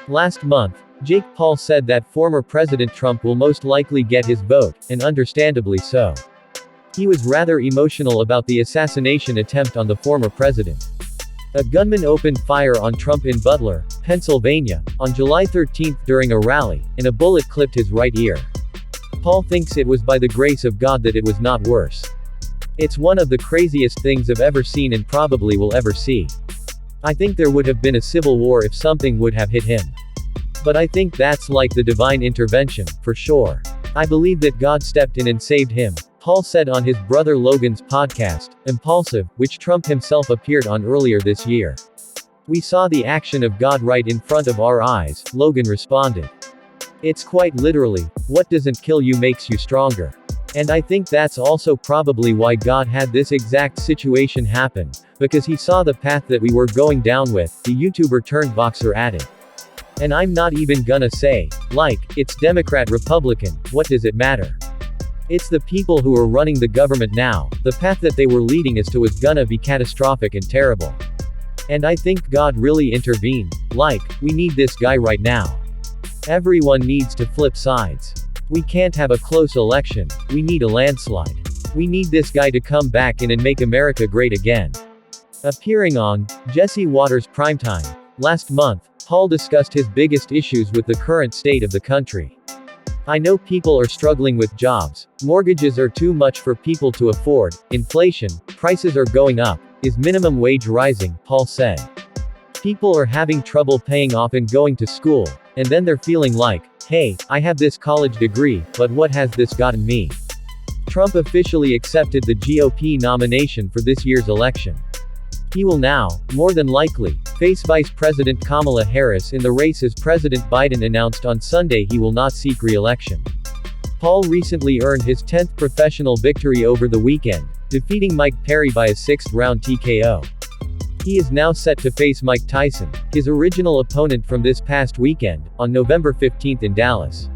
Last month, Jake Paul said that former President Trump will most likely get his vote, and understandably so. He was rather emotional about the assassination attempt on the former president. A gunman opened fire on Trump in Butler, Pennsylvania, on July 13 during a rally, and a bullet clipped his right ear. Paul thinks it was by the grace of God that it was not worse. It's one of the craziest things I've ever seen and probably will ever see. I think there would have been a civil war if something would have hit him. But I think that's like the divine intervention, for sure. I believe that God stepped in and saved him, Paul said on his brother Logan's podcast, Impaulsive, which Trump himself appeared on earlier this year. "We saw the action of God right in front of our eyes," Logan responded. "It's quite literally, what doesn't kill you makes you stronger. And I think that's also probably why God had this exact situation happen, because he saw the path that we were going down with," the YouTuber turned boxer added. "And I'm not even gonna say, like, it's Democrat Republican, what does it matter? It's the people who are running the government now, the path that they were leading us to was gonna be catastrophic and terrible. And I think God really intervened, like, we need this guy right now. Everyone needs to flip sides. We can't have a close election, we need a landslide. We need this guy to come back in and make America great again." Appearing on Jesse Watters' Primetime last month, Paul discussed his biggest issues with the current state of the country. "I know people are struggling with jobs, mortgages are too much for people to afford, inflation, prices are going up, is minimum wage rising," Paul said. "People are having trouble paying off and going to school, and then they're feeling like, hey, I have this college degree, but what has this gotten me?" Trump officially accepted the GOP nomination for this year's election. He will now, more than likely, face Vice President Kamala Harris in the race as President Biden announced on Sunday he will not seek re-election. Paul recently earned his 10th professional victory over the weekend, defeating Mike Perry by a 6th-round TKO. He is now set to face Mike Tyson, his original opponent from this past weekend, on November 15 in Dallas.